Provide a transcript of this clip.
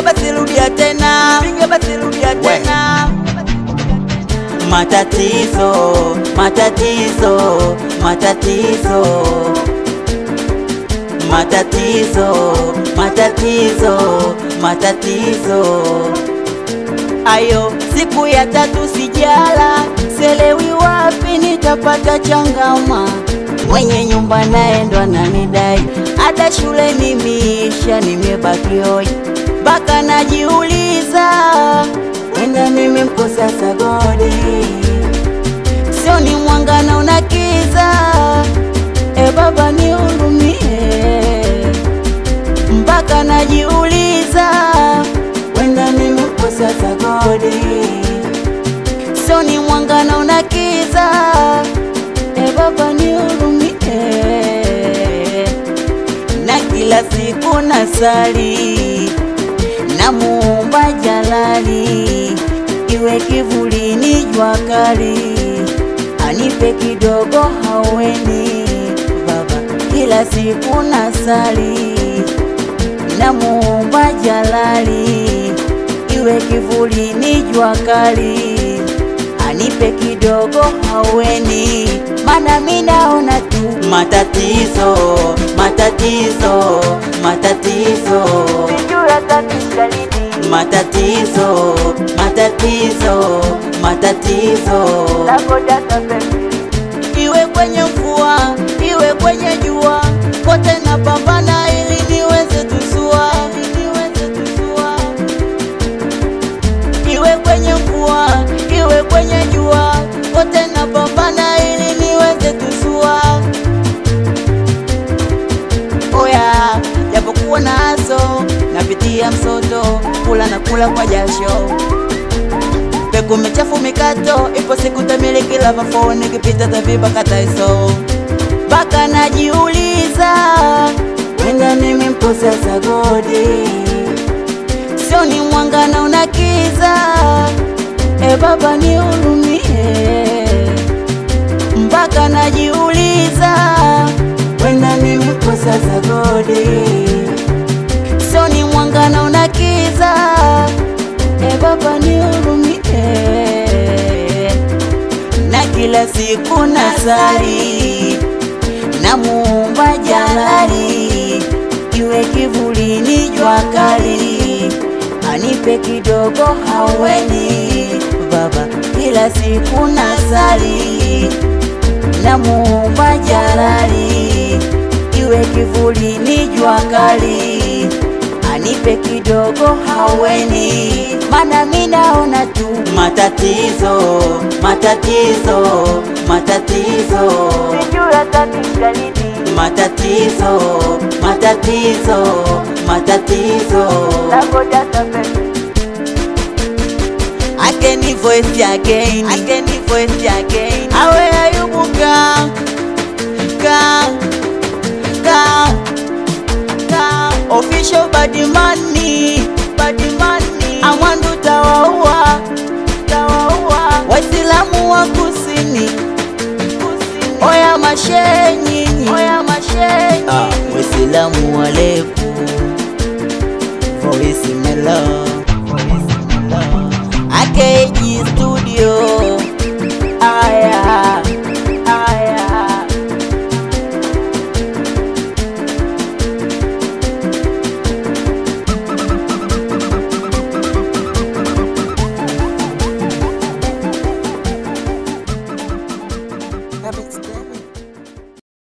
basi rudia tena, piga basi rudia tena. Matatizo, matatizo, matatizo, matatizo, matatizo, matatizo. Ayo, siku ya 3 sijala, selewi wapi nitapata changama. Mwenye nyumba naye ndo ananidai, hata shule nimeisha, nimebaki hoi. Baka najiuliza, wenda nimemkosa Sagodi. Sio ni mwanga na unakiza, baba nihurumie. Mpaka najiuliza, wenda nimemkosa Sagodi. Sio ni mwanga na unakiza, baba nihurumie. Na kila siku nasali, namuomba Jalali, iwe kivulini jua kali, anipe kidogo haweni. Baba kila siku nasali, namuomba Jalali, iwe kivulini jua kali, anipe kidogo haweni. Mana mimi naona tu matatizo, matatizo, matatizo, sijui tatizo lini. Matatizo, matatizo, matatizo, nagoja tapenzi. Iwe kwenye mvua, iwe kwenye jua, kote napambana ili niweze tusua, iwe kwenye mvua, iwe kwenye jua, kote napambana ili niweze tusua. Oya, japokuwa nazo napitia msoto, kula na kula kwa jasho, peku michafu mikato, ipo siku tamiliki lava phone, nikipita taviba kataiso. Baka najiuliza, wenda nimemkosa Sagodi. Sio ni mwanga na unakiza, baba nihurumie. Mpaka najiuliza, wenda nimemkosa Sagodi. Sio ni mwanga na unakiza, baba nihurumie. Na kila siku nasali, namuomba Jalali, iwe kivulini jua kali, anipe kidogo haweni. Baba kila siku nasali, namuomba Jalali, iwe kivulini jua kali, anipe kidogo haweni. Mana mimi naona tu matatizo, matatizo, matatizo, sijui tatizo lini. Matatizo, matatizo, matatizo, nagoja tapenzi. I can voice again, I can voice again. Awe Ayubu ka official bad money, bad money. Amandu tawaua, tawaua Waislamu wa kusini, oya mashenyi, oya mashenyi. Waislamu waleku, voice melo, voice melo. AKG Studio, aya, aya. Habits.